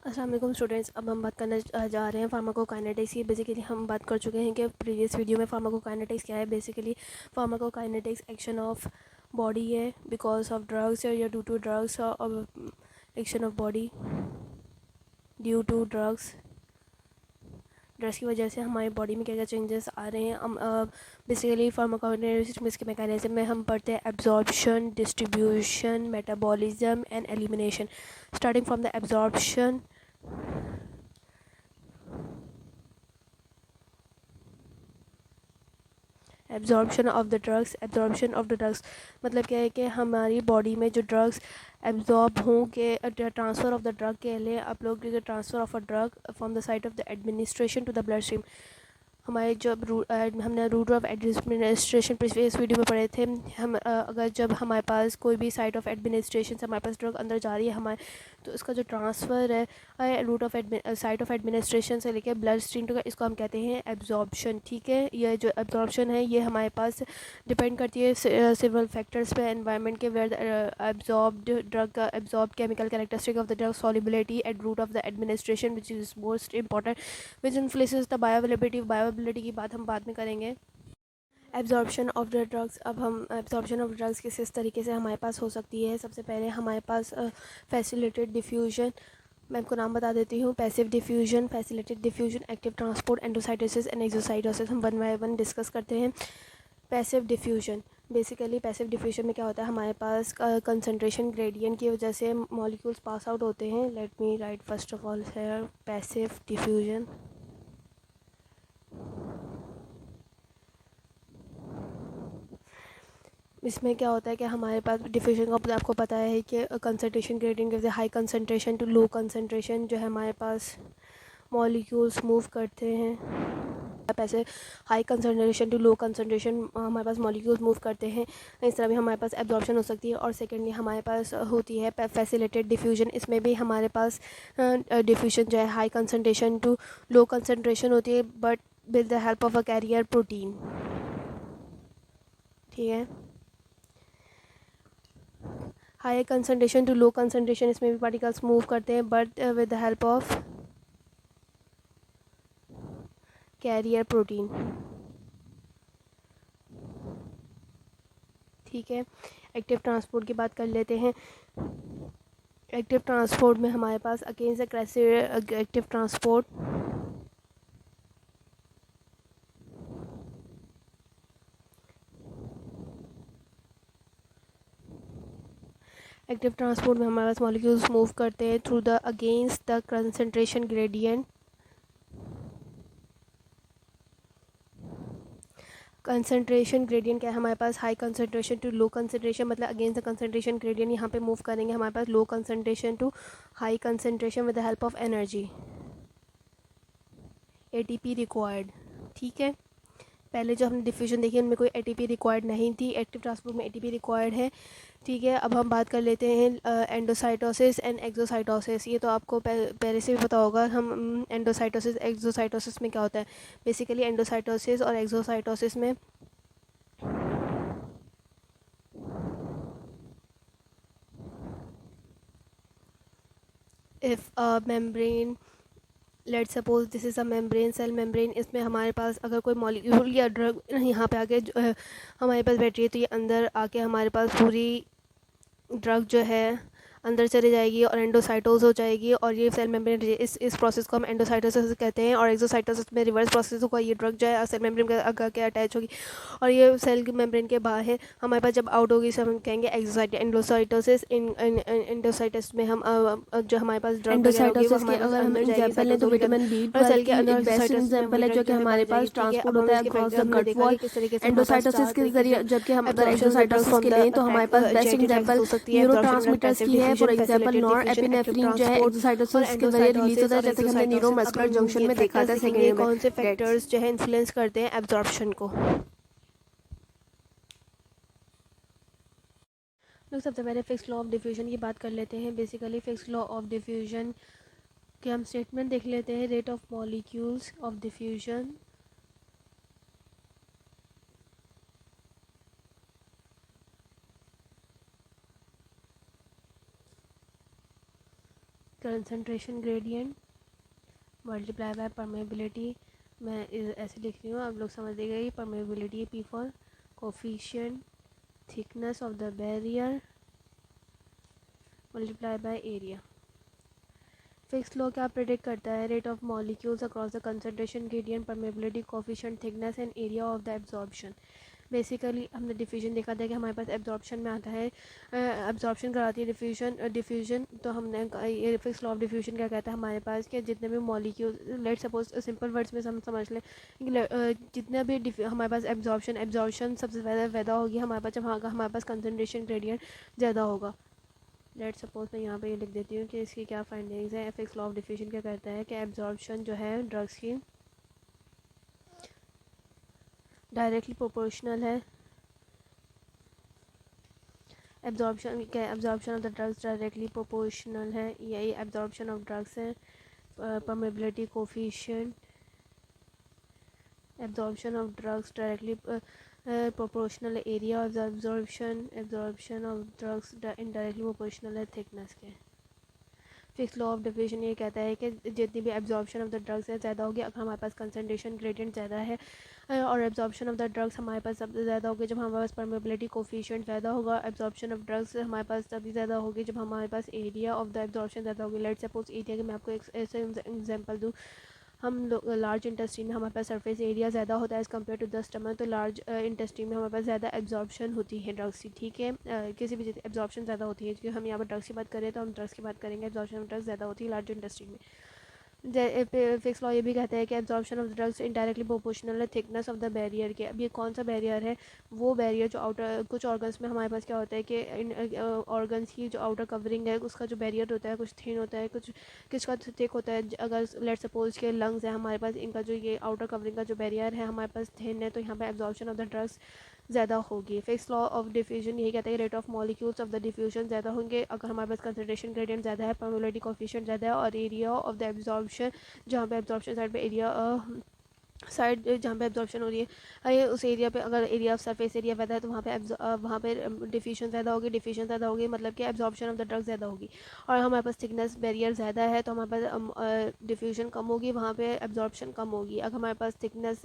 अस्सलाम वालेकुम स्टूडेंट्स। अब हम बात करने जा रहे हैं फार्माकोकाइनेटिक्स की। बेसिकली हम बात कर चुके हैं कि प्रीवियस वीडियो में फार्माकोकाइनेटिक्स क्या है। Basically pharmacokinetics action of body है बिकॉज ऑफ ड्रग्स या ड्यू टू ड्रग्स, और action of body due to drugs की वजह से हमारी बॉडी में क्या क्या चेंजेस आ रहे हैं। हम बेसिकली फार्माकोकाइनेटिक्स के मैकेनिज्म में हम पढ़ते हैं absorption, distribution, metabolism and elimination. Starting from the absorption of the drugs मतलब क्या है कि हमारी बॉडी में जो ड्रग्स एब्जॉर्ब हों के ट्रांसफ़र ऑफ द ड्रग के लिए आप लोग transfer of a drug from the site of the administration to the blood stream. हमारे जब हमने route of administration previous video में पढ़े थे। हम अगर जब हमारे पास कोई भी साइट ऑफ एडमिनिस्ट्रेशन से हमारे पास ड्रग अंदर जा रही है हमारे, तो इसका जो ट्रांसफ़र है route of site of administration से लेकर ब्लड स्ट्रीम तक, इसको हम कहते हैं एब्जॉर्प्शन। ठीक है, ये जो एब्जॉर्प्शन है ये हमारे पास डिपेंड करती है सिवल फैक्टर्स पे, एनवायरनमेंट के, वेयर एब्जॉर्ब्ड ड्रग का absorb chemical characteristic of the drug solubility at route of the administration which is most important which influences the bioavailability की बात हम बाद में करेंगे। Absorption of the drugs. अब हम एब्जॉर्प्शन ऑफ ड्रग्स किस तरीके से हमारे पास हो सकती है। सबसे पहले हमारे पास फैसिलिटेड डिफ्यूजन, मैं आपको नाम बता देती हूँ। Passive diffusion, facilitated diffusion, active transport, endocytosis and exocytosis. हम वन बाय वन डिस्कस करते हैं। Passive diffusion, basically passive diffusion में क्या होता है, हमारे पास कंसंट्रेशन ग्रेडियंट की वजह से मॉलिक्यूल्स पास आउट होते हैं। Let me right first of all here passive diffusion. इसमें क्या होता है कि हमारे पास डिफ्यूजन का आपको पता है कि कंसंट्रेशन ग्रेडियंट की वजह से high concentration to low concentration जो है हमारे पास मॉलिक्यूल्स मूव करते हैं। ऐसे high concentration to low concentration हमारे पास मॉलिक्यूल्स मूव करते हैं। इस तरह भी हमारे पास एब्जॉर्प्शन हो सकती है। और सेकेंडली हमारे पास होती है फैसिलिटेड डिफ्यूजन। इसमें भी हमारे पास डिफ्यूजन जो है high concentration to low concentration होती है, but with the help of a carrier protein. ठीक है, high concentration to low concentration इसमें भी पार्टिकल्स मूव करते हैं, but with the help of carrier protein. ठीक है, एक्टिव ट्रांसपोर्ट की बात कर लेते हैं। एक्टिव ट्रांसपोर्ट में हमारे पास against the criteria active transport में हमारे पास मॉलिक्यूल्स मूव करते हैं through the against the concentration gradient. Concentration gradient क्या है हमारे पास, high concentration to low concentration, मतलब अगेंस्ट द कंसंट्रेशन ग्रेडियंट यहाँ पे मूव करेंगे हमारे पास low concentration to high concentration with the help of energy, ATP required. ठीक है, पहले जो हमने डिफ्यूजन देखी उनमें कोई एटीपी रिक्वायर्ड नहीं थी, एक्टिव ट्रांसपोर्ट में एटीपी रिक्वायर्ड है। ठीक है, अब हम बात कर लेते हैं एंडोसाइटोसिस एंड एक्सोसाइटोसिस। ये तो आपको पहले से भी पता होगा। हम एंडोसाइटोसिस एक्सोसाइटोसिस में क्या होता है, बेसिकली एंडोसाइटोसिस और एक्सोसाइटोसिस में if membrane, let suppose this is a membrane, cell membrane, इसमें हमारे पास अगर कोई मॉलिक्यूल या ड्रग यहाँ पे आके हमारे पास बैठ रही है, तो ये अंदर आके हमारे पास पूरी ड्रग जो है अंदर चली जाएगी और एंडोसाइटोस हो जाएगी, और ये सेल मेम्ब्रेन, इस प्रोसेस को हम एंडोसाइटोसिस कहते हैं। और एक्सोसाइटोसिस में रिवर्स प्रोसेस होगा, ये ड्रग जो है सेल मेम्ब्रेन के आगे के अटैच होगी और ये सेल मेम्ब्रेन के बाहर है हमारे पास जब आउट होगी, सब हम कहेंगे एंडोसाइटोसिस। एंडोसाइटोसिस में हम जो हमारे पास ड्रग वगैरह होगी वो हमारे पास अंदर जाएगी साइटोसोल के अंदर, और सेल के अंदर एक्सोसाइटोसिस में वही ड्रग जो है बाहर जाएगी। ठीक है, अब हम इसके फैक्टर हमने देखा कि किस तरीके से हमारे पास चार तरीके से जबकि हम अगर absorption the drug exocytosis from के द लिए तो हमारे पास बेस्ट एग्जांपल हो सकती है। न्यूरोट्रांसमीटर्स की है। For example facilitated nor diffusion, active epinephrine जो है ट्रांसपोर्ट और एक्सोसाइटोसिस के जरिए रिलीज होता है, एंडोसाइटोसिस और जैसे कि हमने एक्सोसाइटोसिस। अब न्यूरोमस्कुलर हम जंक्शन ये में देखा फैक्टर्स था देखेंगे सेकेंडरी में। कौन से डेट्स फैक्टर्स जो है इन्फ्लुएंस करते हैं एब्जॉर्प्शन को। लोग सबसे पहले फिक्स लॉ ऑफ डिफ्यूजन की बात कर लेते हैं। Basically fix law of diffusion के हम स्टेटमेंट देख लेते हैं। Rate of molecules of diffusion concentration gradient multiply by permeability, मैं ऐसे लिख रही हूँ, आप लोग समझ देगा। ये permeability P for coefficient thickness of the barrier multiply by area. Fix law क्या प्रेडिक्ट करता है? Rate of molecules across the concentration gradient permeability coefficient thickness and area of the absorption. Basically हमने डिफ्यूजन देखा था कि हमारे पास absorption में आता है, एब्जॉर्प्शन कराती है डिफ्यूजन। तो हमने ये फिक्स लॉ ऑफ डिफ्यूजन क्या कहता है हमारे पास कि जितने भी molecule, let suppose simple words में हम समझ लें, जितने भी हमारे पास एब्जॉर्प्शन सबसे ज़्यादा पैदा होगी हमारे पास जब हमारे पास कंसनट्रेशन ग्रेडियंट ज़्यादा होगा। लेट सपोज मैं यहाँ पे ये लिख देती हूँ कि इसकी क्या फाइंडिंग्स है। फिक्स लॉ ऑफ डिफ्यूजन क्या कहता है कि एब्जॉर्प्शन जो है ड्रग्स की डायरेक्टली प्रोपोर्शनल है, absorption of the drugs directly proportional है, यही एब्जॉर्प्शन ऑफ ड्रग्स है। Permeability coefficient absorption of drugs directly proportional area of the absorption of drugs indirectly proportional है थिकनेस के। फिक्स लॉ ऑफ डिफ्यूजन ये कहता है कि जितनी भी एब्जॉर्प्शन ऑफ द ड्रग्स है ज़्यादा होगी अगर हमारे पास कंसनट्रेशन ग्रेडियंट ज़्यादा है, और एब्जॉर्प्शन ऑफ द ड्रग्स हमारे पास सबसे ज़्यादा होगी जब हमारे पास परमेबिलिटी कोफिशिएंट ज़्यादा होगा। एब्जॉर्प्शन ऑफ ड्रग्स हमारे पास तभी ज़्यादा होगी जब हमारे पास एरिया ऑफ द एब्जॉर्प्शन ज़्यादा होगी। लेट सपोज एरिया के मैं आपको एक ऐसे एग्जांपल दूँ, हम लार्ज इंटेस्टाइन में हमारे पास सरफेस एरिया ज़्यादा होता है as compare to the stomach, तो लार्ज इंटेस्टाइन में हमारे पास ज़्यादा एब्जॉर्प्शन होती है ड्रग्स की, ठीक है। किसी भी चीज़ एब्जॉर्प्शन ज़्यादा होती है, क्योंकि हम यहाँ पर ड्रग्स की बात करें तो हम ड्रग्स की बात करेंगे, एब्जॉर्प्शन ऑफ ड्रग्स ज़्यादा होती है लार्ज इंटेस्टाइन में। फिक्स लॉ ये भी कहता है कि absorption of drugs indirectly proportional है थिकनेस ऑफ द बैरियर के। अब ये कौन सा बैरियर है? वो बैरियर जो आउटर कुछ ऑर्गन्स में हमारे पास क्या होता है कि ऑर्गन्स की जो आउटर कवरिंग है उसका जो बैरियर होता है कुछ थिन होता है, कुछ किसका थिक होता है। अगर लेट सपोज के लंग्स है हमारे पास, इनका जो ये आउटर कवरिंग का जो बैरियर है हमारे पास थिन है, तो यहाँ पर एब्जॉर्प्शन ऑफ द ड्रग्स ज़्यादा होगी। फिक्स लॉ ऑफ डिफ्यूजन यही कहता है rate of molecules of the diffusion ज़्यादा होंगे अगर हमारे पास कंसंट्रेशन ग्रेडियंट ज़्यादा है, परमेबिलिटी कोफिशिएंट ज़्यादा है, और एरिया ऑफ द एब्जॉर्प्शन जहाँ पे एब्जॉर्प्शन साइड पे एरिया साइड जहाँ पे एब्जॉर्प्शन हो रही है उस एरिया पे अगर एरिया ऑफ सरफेस एरिया ज़्यादा है तो वहाँ पे डिफ्यूजन ज़्यादा होगी मतलब कि एब्जॉर्प्शन ऑफ द ड्रग ज़्यादा होगी। और हमारे पास थिकनेस बैरियर ज़्यादा है तो हमारे पास डिफ्यूजन कम होगी, वहाँ पे एब्जॉर्प्शन कम होगी। अगर हमारे पास थिकनेस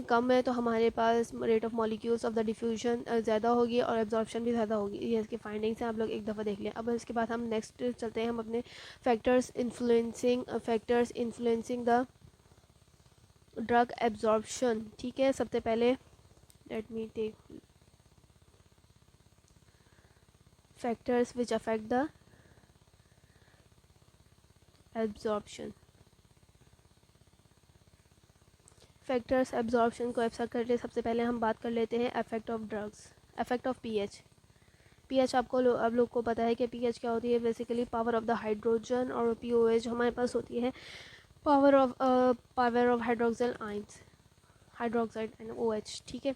कम है तो हमारे पास rate of molecules of the diffusion ज़्यादा होगी और एब्जॉर्प्शन भी ज़्यादा होगी। ये इसकी फाइंडिंग्स हैं, आप लोग एक दफ़ा देख लें। अब इसके बाद हम नेक्स्ट चलते हैं, हम अपने factors influencing the drug absorption, ठीक है। सबसे पहले let me take factors which affect the absorption. Factors absorption को अफेक्ट करते सबसे पहले हम बात कर लेते हैं effect of drugs, effect of pH. PH आप लोग को पता है कि पीएच क्या होती है? Basically power of the hydrogen, और पीओएच हमारे पास होती है power of hydroxyl ions, hydroxide and OH, ठीक है।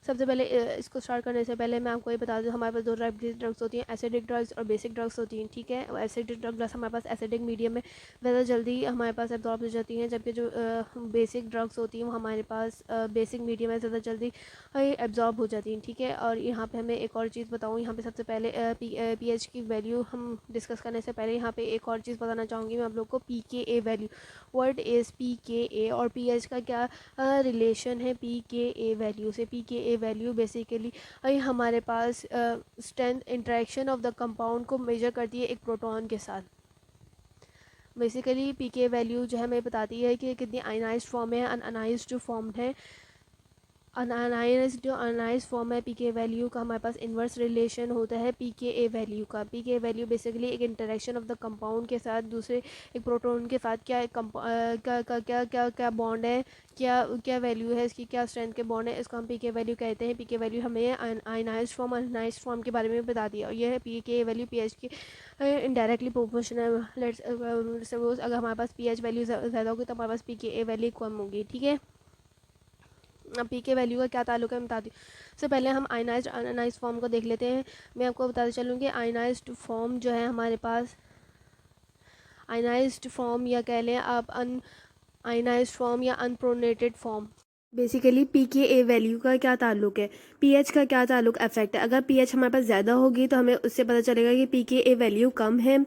सबसे पहले इसको स्टार्ट करने से पहले मैं आपको ये बता दूँ हमारे पास दो टाइप की ड्रग्स होती हैं, एसिडिक ड्रग्स और बेसिक ड्रग्स होती हैं, ठीक है। एसिडिक ड्रग्स हमारे पास एसिडिक मीडियम में ज़्यादा जल्दी हमारे पास एब्जॉर्ब हो जाती हैं, जबकि जो बेसिक ड्रग्स होती हैं वो हमारे पास बेसिक मीडियम में ज़्यादा जल्दी एब्जॉर्ब हो जाती हैं, ठीक है। और यहाँ पर हमें एक और चीज़ बताऊँ, यहाँ पर सबसे पहले pH की वैल्यू हम डिस्कस करने से पहले यहाँ पर एक और चीज़ बताना चाहूँगी मैं आप लोग को, pKa value. What is pKa और pH का क्या रिलेशन है pKa वैल्यू से? pKa वैल्यू बेसिकली हमारे पास strength interaction of the compound को मेजर करती है एक प्रोटॉन के साथ। बेसिकली pKa वैल्यू जो है हमें बताती है कि कितनी आयनाइज्ड फॉर्म है, अनआयनाइज्ड फॉर्म है। अनआयनाइज्ड फॉर्म है pKa वैल्यू का, हमारे पास इन्वर्स रिलेशन होता है pKa वैल्यू का। pKa वैल्यू बेसिकली एक इंटरेक्शन ऑफ द कंपाउंड के साथ दूसरे एक प्रोटॉन के साथ क्या क्या बॉन्ड है, क्या वैल्यू है इसकी, क्या स्ट्रेंथ के बॉन्ड है, इसको हम pKa वैल्यू कहते हैं। pKa वैल्यू हमें आयनाइज्ड फॉर्म अनआयनाइज्ड फॉर्म के बारे में बता दिया, और ये है pKa वैल्यू pH की इनडायरेक्टली प्रोपोर्शनल। लेट्स सपोज अगर हमारे पास pH वैल्यू ज़्यादा होगी तो हमारे पास pKa वैल्यू कम होगी, ठीक है। अब पीके वैल्यू का क्या ताल्लुक है मैं बताती हूँ। सबसे पहले हम आयनाइज्ड अनआयनाइज्ड फॉर्म को देख लेते हैं। मैं आपको बताते चलूँ कि आयनाइज्ड फॉर्म जो है हमारे पास, आयनाइज्ड फॉर्म या कह लें आप आयनाइज्ड फॉर्म या अनप्रोनेटेड फॉर्म, बेसिकली pKa वैल्यू का क्या ताल्लुक है, pH का क्या ताल्लुक इफेक्ट है। अगर pH हमारे पास ज़्यादा होगी तो हमें उससे पता चलेगा कि pKa वैल्यू कम है।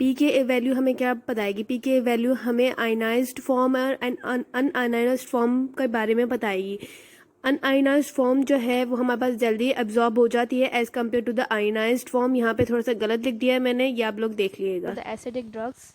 pKa वैल्यू हमें क्या बताएगी, pKa वैल्यू हमें आयनाइज्ड फॉर्म और अनआयनाइज्ड फॉर्म के बारे में बताएगी। अनआयनाइज्ड फॉर्म जो है वो हमारे पास जल्दी एब्जॉर्ब हो जाती है as compare to the ionized form. यहाँ पे थोड़ा सा गलत लिख दिया है मैंने, ये आप लोग देख लीजिएगा। The acidic drugs